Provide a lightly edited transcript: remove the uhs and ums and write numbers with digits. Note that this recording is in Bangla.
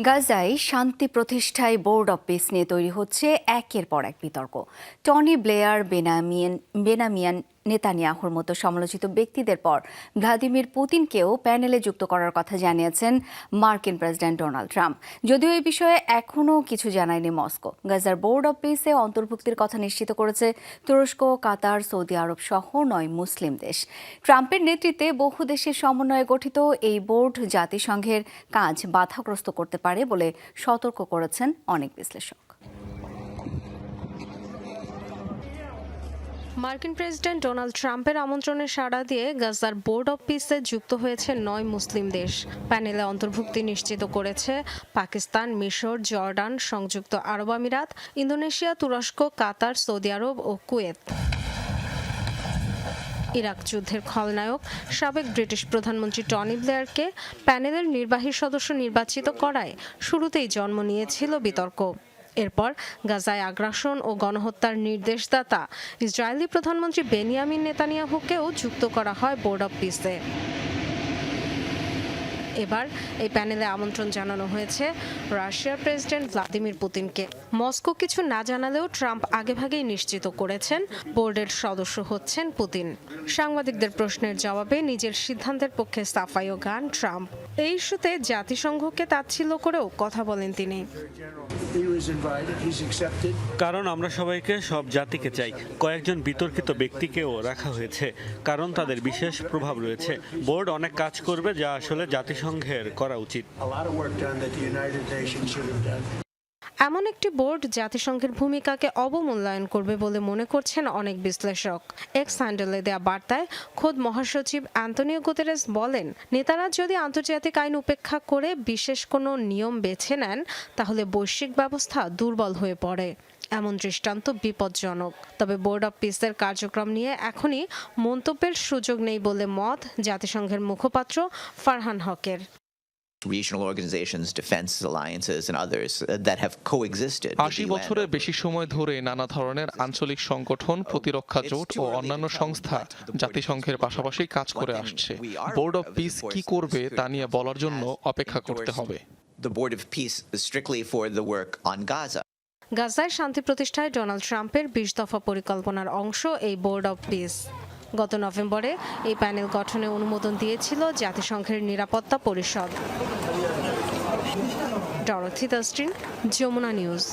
গাজায় শান্তি প্রতিষ্ঠায় বোর্ড অব পিস নিয়ে তৈরি হচ্ছে একের পর এক বিতর্ক। টনি ব্লেয়ার, বেনামিয়ান নেতানিয়াহুর মতো সমালোচিত ব্যক্তিদের পর ভ্লাদিমির পুতিনকেও প্যানেলে যুক্ত করার কথা জানিয়েছেন মার্কিন প্রেসিডেন্ট ডোনাল্ড ট্রাম্প। যদিও এই বিষয়ে এখনও কিছু জানায়নি মস্কো। গাজার বোর্ড অব পিসে অন্তর্ভুক্তির কথা নিশ্চিত করেছে তুরস্ক, কাতার, সৌদি আরব সহ 9 মুসলিম দেশ। ট্রাম্পের নেতৃত্বে বহু দেশের সমন্বয়ে গঠিত এই বোর্ড জাতিসংঘের কাজ বাধাগ্রস্ত করতে পারে বলে সতর্ক করেছেন অনেক বিশ্লেষক। মার্কিন প্রেসিডেন্ট ডোনাল্ড ট্রাম্পের আমন্ত্রণে সাড়া দিয়ে গাজার বোর্ড অব পিসে যুক্ত হয়েছে 9 মুসলিম দেশ। প্যানেলে অন্তর্ভুক্তি নিশ্চিত করেছে পাকিস্তান, মিশর, জর্ডান, সংযুক্ত আরব আমিরাত, ইন্দোনেশিয়া, তুরস্ক, কাতার, সৌদি আরব ও কুয়েত। ইরাক যুদ্ধের খলনায়ক সাবেক ব্রিটিশ প্রধানমন্ত্রী টনি ব্লেয়ারকে প্যানেলের নির্বাহী সদস্য নির্বাচিত করায় শুরুতেই জন্ম নিয়েছিল বিতর্ক। এরপর গাজায় আগ্রাসন ও গণহত্যার নির্দেশদাতা ইসরায়েলি প্রধানমন্ত্রী বেনিয়ামিন নেতানিয়াহুকেও যুক্ত করা হয় বোর্ড অব পিসে। এবার এই প্যানেলে আমন্ত্রণ জানানো হয়েছে রাশিয়ার প্রেসিডেন্ট ভ্লাদিমির পুতিনকে। মস্কো কিছু না জানালেও ট্রাম্প আগেভাগেই নিশ্চিত করেছেন বোর্ডের সদস্য হচ্ছেন পুতিন। সাংবাদিকদের প্রশ্নের জবাবে নিজের সিদ্ধান্তের পক্ষে সাফাইও গান ট্রাম্প। এই ইস্যুতে জাতিসংঘকে তাচ্ছিল্য করেও কথা বলেন তিনি। কারণ আমরা সবাইকে, সব জাতিকে চাই। কয়েকজন বিতর্কিত ব্যক্তিকেও রাখা হয়েছে, কারণ তাদের বিশেষ প্রভাব রয়েছে। বোর্ড অনেক কাজ করবে যা আসলে জাতিসংঘের করা উচিত। এমন একটি বোর্ড জাতিসংঘের ভূমিকাকে অবমূল্যায়ন করবে বলে মনে করছেন অনেক বিশ্লেষক। এক্স হ্যান্ডেলে দেয়া বার্তায় খোদ মহাসচিব অ্যান্তোনিও গুতেরেস বলেন, নেতারা যদি আন্তর্জাতিক আইন উপেক্ষা করে বিশেষ কোনো নিয়ম বেছে নেন তাহলে বৈশ্বিক ব্যবস্থা দুর্বল হয়ে পড়ে। এমন দৃষ্টান্ত বিপজ্জনক। তবে বোর্ড অব পিসের কার্যক্রম নিয়ে এখনই মন্তব্যের সুযোগ নেই বলে মত জাতিসংঘের মুখপাত্র ফারহান হকের। Regional organizations, defense alliances and others that have coexisted. 80 বছরের বেশি সময় ধরে নানা ধরনের আঞ্চলিক সংগঠন, প্রতিরক্ষা জোট ও অন্যান্য সংস্থা জাতিসংঘের পাশাপাশি কাজ করে আসছে। বোর্ড অব পিস কি করবে তা নিয়ে বলার জন্য অপেক্ষা করতে হবে। The Board of Peace is strictly for the work on Gaza. গাজায় শান্তি প্রতিষ্ঠায় ডোনাল্ড ট্রাম্পের 20 দফা পরিকল্পনার অংশ এই বোর্ড অব পিস। গত নভেম্বরে এই প্যানেল গঠনে অনুমোদন দিয়েছিল জাতিসংঘের নিরাপত্তা পরিষদ। Dorothy Dustin, Jamuna news.